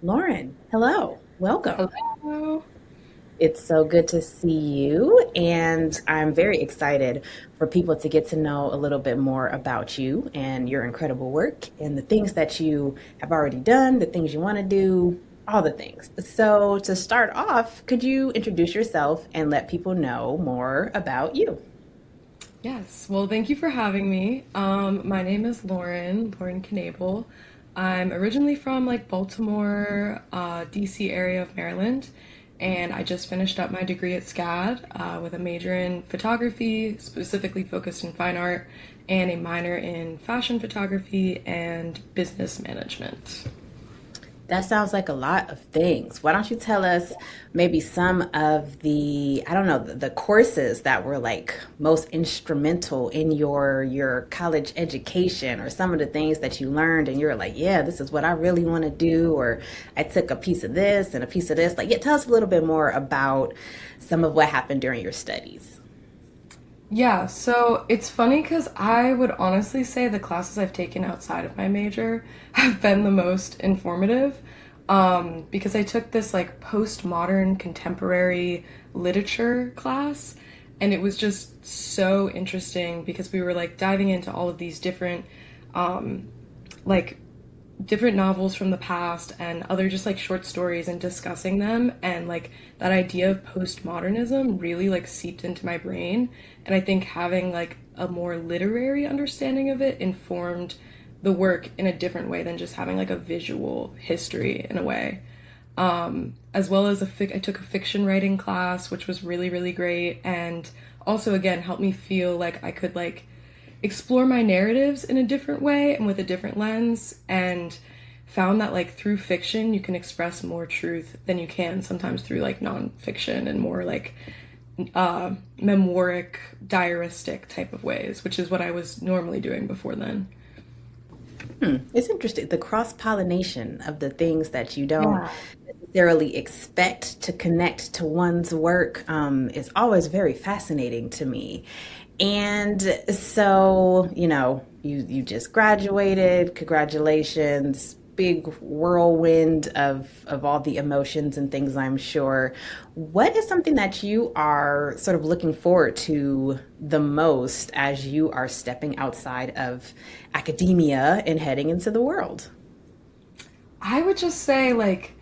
Lauren, hello, welcome. Hello. It's so good to see you, and I'm very excited for people to get to know a little bit more about you and your incredible work and the things that you have already done, the things you want to do, all the things. So, to start off, could you introduce yourself and let people know more about you? Yes. Well, thank you for having me. My name is Lauren Knabel. I'm originally from like Baltimore, DC area of Maryland, and I just finished up my degree at SCAD with a major in photography, specifically focused in fine art, and a minor in fashion photography and business management. That sounds like a lot of things. Why don't you tell us maybe some of the, I don't know, the courses that were like most instrumental in your college education or some of the things that you learned and you're like, yeah, this is what I really want to do, or I took a piece of this and a piece of this. Like, yeah, tell us a little bit more about some of what happened during your studies. Yeah, so it's funny because I would honestly say the classes I've taken outside of my major have been the most informative, because I took this like postmodern contemporary literature class, and it was just so interesting because we were like diving into all of these different um, like different novels from the past and other just like short stories and discussing them, and like that idea of postmodernism really like seeped into my brain, and I think having like a more literary understanding of it informed the work in a different way than just having like a visual history in a way. As well as I took a fiction writing class, which was really great, and also again helped me feel like I could like explore my narratives in a different way and with a different lens, and found that like through fiction you can express more truth than you can sometimes through like nonfiction and more like memoiric, diaristic type of ways, which is what I was normally doing before then. It's interesting. The cross pollination of the things that you don't Yeah. necessarily expect to connect to one's work is always very fascinating to me. And so, you just graduated. Congratulations. Big whirlwind of all the emotions and things, I'm sure. What is something that you are sort of looking forward to the most as you are stepping outside of academia and heading into the world? I would just say like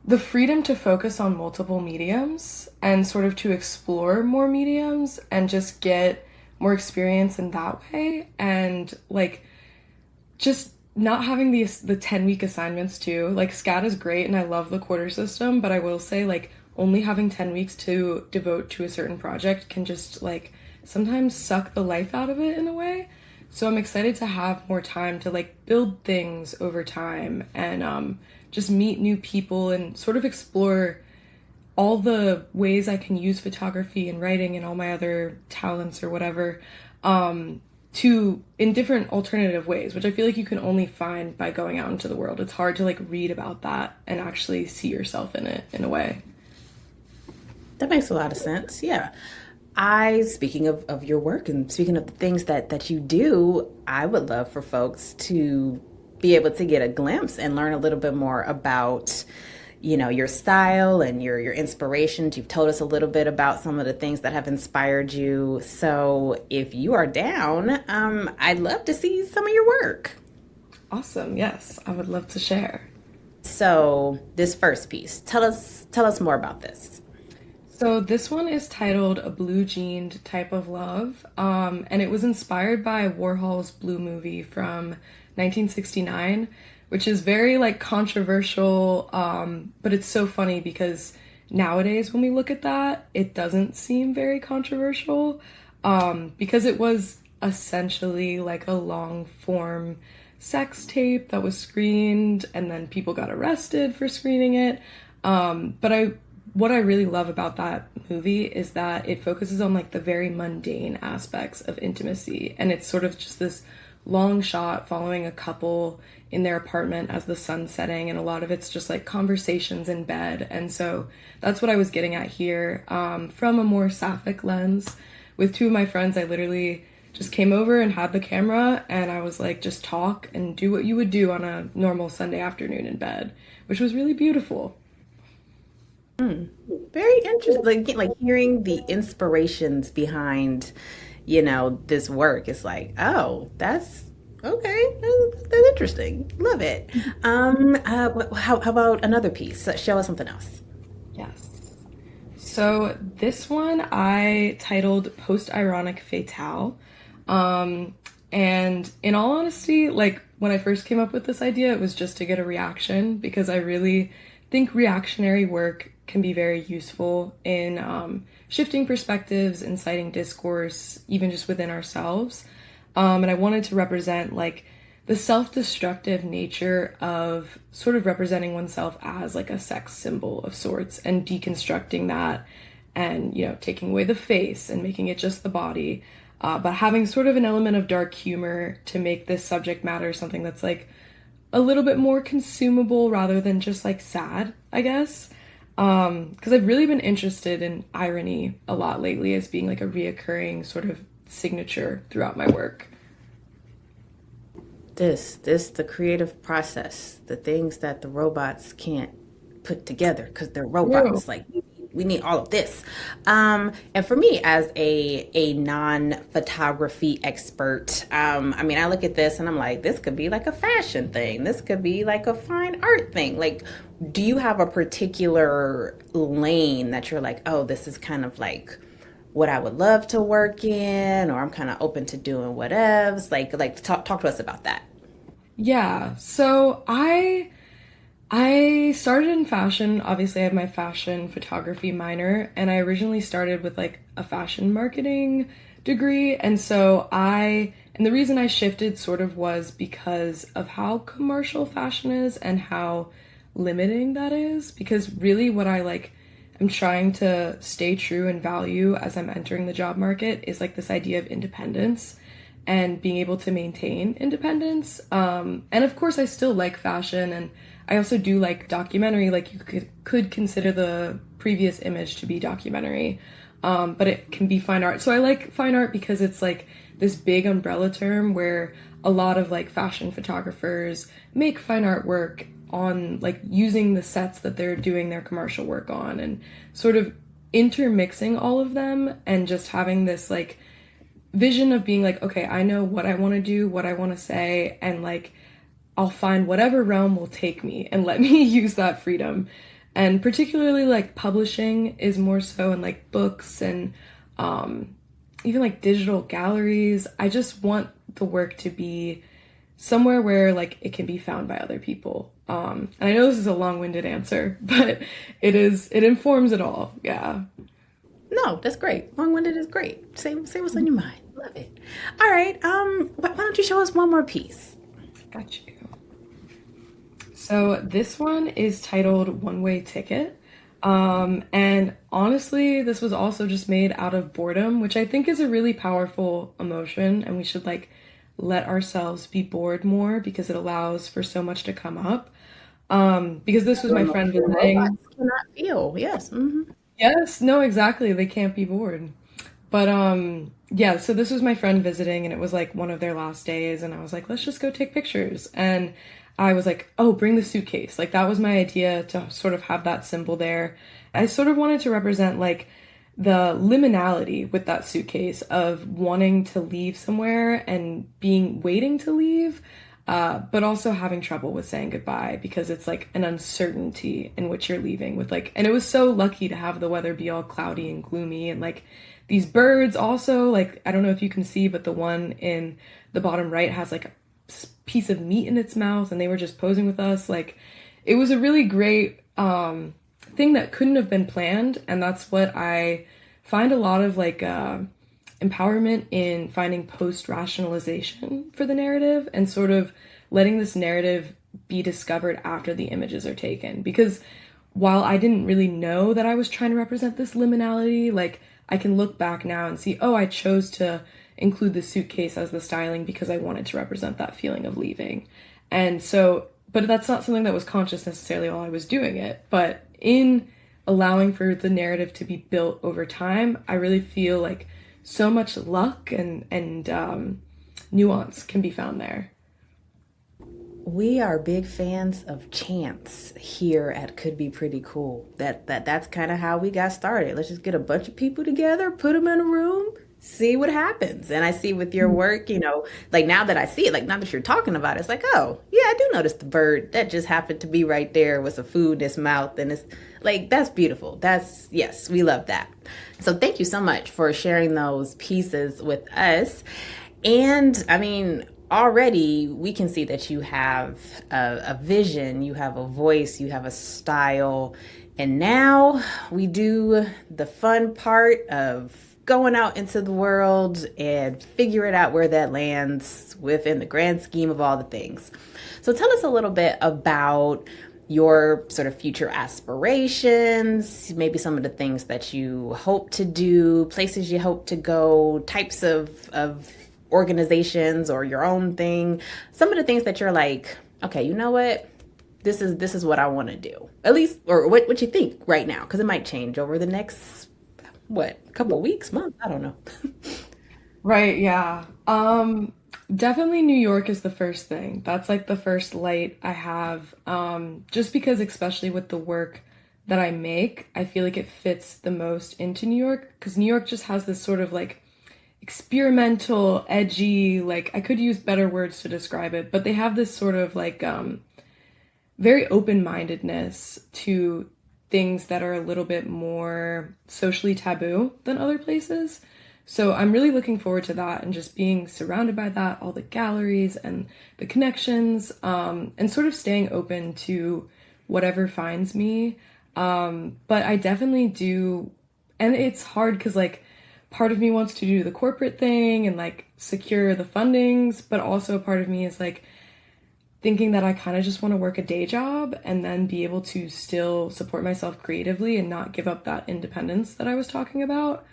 the freedom to focus on multiple mediums and sort of to explore more mediums and just get more experience in that way, and like just not having the 10-week assignments too. Like SCAD is great and I love the quarter system, but I will say like only having 10 weeks to devote to a certain project can just like sometimes suck the life out of it in a way. So I'm excited to have more time to like build things over time, and just meet new people and sort of explore all the ways I can use photography and writing and all my other talents or whatever, to in different alternative ways, which I feel like you can only find by going out into the world. It's hard to like read about that and actually see yourself in it in a way. That makes a lot of sense. Yeah. Speaking of your work and speaking of the things that you do, I would love for folks to be able to get a glimpse and learn a little bit more about, your style and your inspirations. You've told us a little bit about some of the things that have inspired you. So if you are down, I'd love to see some of your work. Awesome. Yes, I would love to share. So this first piece, tell us more about this. So this one is titled A Blue Jeaned Type of Love, and it was inspired by Warhol's Blue movie from 1969, which is very like controversial, but it's so funny because nowadays when we look at that, it doesn't seem very controversial, because it was essentially like a long form sex tape that was screened, and then people got arrested for screening it. But I what I really love about that movie is that it focuses on like the very mundane aspects of intimacy, and it's sort of just this long shot following a couple in their apartment as the sun's setting, and a lot of it's just like conversations in bed. And so that's what I was getting at here, from a more sapphic lens. With two of my friends, I literally just came over and had the camera, and I was like, just talk and do what you would do on a normal Sunday afternoon in bed, which was really beautiful. Very interesting. Like hearing the inspirations behind, this work. It's like, oh, that's okay. That's interesting. Love it. How about another piece? Show us something else. Yes. So this one I titled Post-Ironic Fatale. And in all honesty, like when I first came up with this idea, it was just to get a reaction because I really think reactionary work can be very useful in shifting perspectives, inciting discourse, even just within ourselves. And I wanted to represent like the self-destructive nature of sort of representing oneself as like a sex symbol of sorts and deconstructing that and, taking away the face and making it just the body. But having sort of an element of dark humor to make this subject matter something that's like a little bit more consumable rather than just like sad, I guess. Because I've really been interested in irony a lot lately as being like a reoccurring sort of signature throughout my work. The creative process, the things that the robots can't put together because they're True. robots. Like we need all of this. And for me, as a non-photography expert, I mean, I look at this and I'm like, this could be like a fashion thing. This could be like a fine art thing. Like, do you have a particular lane that you're like, oh, this is kind of like what I would love to work in, or I'm kind of open to doing whatevs. Like talk to us about that. Yeah. So I started in fashion. Obviously, I have my fashion photography minor, and I originally started with like a fashion marketing degree. And the reason I shifted sort of was because of how commercial fashion is and how limiting that is. Because really, what I like, I'm trying to stay true and value as I'm entering the job market is like this idea of independence and being able to maintain independence. And of course, I still like fashion, and I also do like documentary. Like you could consider the previous image to be documentary, but it can be fine art. So I like fine art because it's like this big umbrella term where a lot of like fashion photographers make fine art work on like using the sets that they're doing their commercial work on and sort of intermixing all of them and just having this like vision of being like, okay, I know what I want to do, what I want to say, and like I'll find whatever realm will take me and let me use that freedom. And particularly like publishing is more so in like books and even like digital galleries. I just want the work to be somewhere where like it can be found by other people. And I know this is a long-winded answer, but it informs it all. Yeah. No, that's great. Long-winded is great. Say what's on your mind. Love it. All right. Why don't you show us one more piece? Got you. So this one is titled One Way Ticket. And honestly, this was also just made out of boredom, which I think is a really powerful emotion, and we should like let ourselves be bored more because it allows for so much to come up. Because this was my friend visiting. Robots cannot feel. Yes. Yes, no, exactly. They can't be bored. But yeah, so this was my friend visiting and it was like one of their last days and I was like, let's just go take pictures. And I was like, oh, bring the suitcase. Like that was my idea to sort of have that symbol there. I sort of wanted to represent like the liminality with that suitcase of wanting to leave somewhere and being waiting to leave, but also having trouble with saying goodbye because it's like an uncertainty in which you're leaving with like, and it was so lucky to have the weather be all cloudy and gloomy and like these birds also, like, I don't know if you can see, but the one in the bottom right has like a piece of meat in its mouth and they were just posing with us. Like, it was a really great thing that couldn't have been planned. And that's what I find a lot of like empowerment in finding post-rationalization for the narrative and sort of letting this narrative be discovered after the images are taken. Because while I didn't really know that I was trying to represent this liminality, like I can look back now and see, oh, I chose to include the suitcase as the styling because I wanted to represent that feeling of leaving. And so, but that's not something that was conscious necessarily while I was doing it. But in allowing for the narrative to be built over time, I really feel like so much luck and nuance can be found there. We are big fans of chance here at Could Be Pretty Cool. That's kind of how we got started. Let's just get a bunch of people together, put them in a room, see what happens. And I see with your work, like now that I see it, like now that you're talking about it, it's like, oh, yeah, I do notice the bird that just happened to be right there with some food in its mouth. And it's like, that's beautiful. Yes, we love that. So thank you so much for sharing those pieces with us. And I mean, already we can see that you have a vision, you have a voice, you have a style. And now we do the fun part of going out into the world and figure it out where that lands within the grand scheme of all the things. So tell us a little bit about your sort of future aspirations, maybe some of the things that you hope to do, places you hope to go, types of organizations or your own thing, some of the things that you're like, okay, you know what? This is what I want to do. At least, or what you think right now, because it might change over the next, couple of weeks, months, I don't know. Right, yeah. Definitely New York is the first thing. That's like the first light I have. Just because especially with the work that I make, I feel like it fits the most into New York because New York just has this sort of like experimental, edgy, like I could use better words to describe it, but they have this sort of like very open-mindedness to things that are a little bit more socially taboo than other places. So I'm really looking forward to that and just being surrounded by that, all the galleries and the connections, and sort of staying open to whatever finds me. But I definitely do, and it's hard because like part of me wants to do the corporate thing and like secure the fundings, but also a part of me is like thinking that I kind of just want to work a day job and then be able to still support myself creatively and not give up that independence that I was talking about.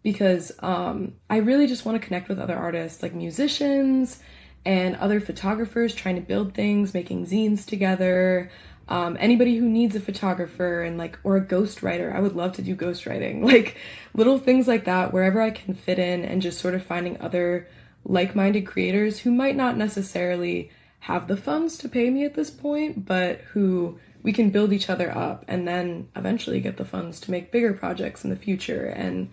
Because I really just want to connect with other artists, like musicians and other photographers trying to build things, making zines together. Anybody who needs a photographer and like, or a ghostwriter, I would love to do ghostwriting, like little things like that, wherever I can fit in and just sort of finding other like-minded creators who might not necessarily have the funds to pay me at this point, but who we can build each other up and then eventually get the funds to make bigger projects in the future. And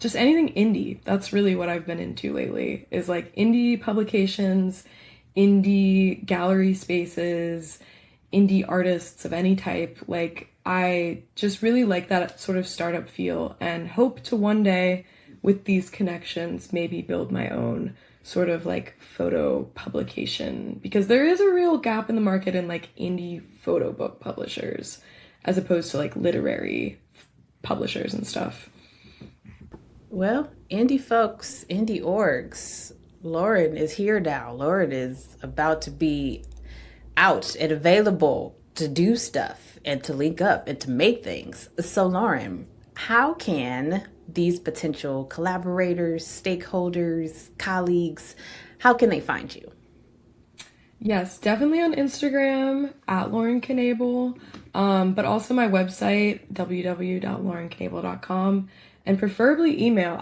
just anything indie. That's really what I've been into lately, is like indie publications, indie gallery spaces, indie artists of any type. Like I just really like that sort of startup feel and hope to one day with these connections maybe build my own sort of like photo publication, because there is a real gap in the market in like indie photo book publishers as opposed to like literary publishers and stuff. Well, indie folks, indie orgs, Lauren is here now. Lauren is about to be out and available to do stuff and to link up and to make things. So, Lauren, how can these potential collaborators, stakeholders, colleagues, how can they find you? Yes, definitely on Instagram at Lauren Knabel, but also my website, www.laurenknabel.com, and preferably email.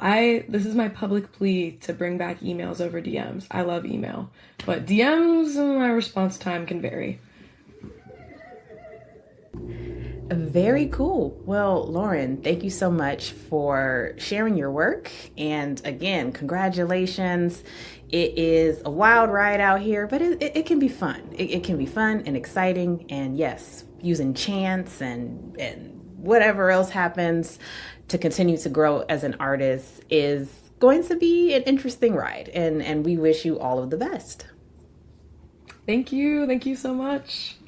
This is my public plea to bring back emails over DMs. I love email, but DMs, my response time can vary. Very cool. Well, Lauren, thank you so much for sharing your work. And again, congratulations. It is a wild ride out here, but it can be fun. It can be fun and exciting. And yes, using chance and whatever else happens to continue to grow as an artist is going to be an interesting ride. And we wish you all of the best. Thank you. Thank you so much.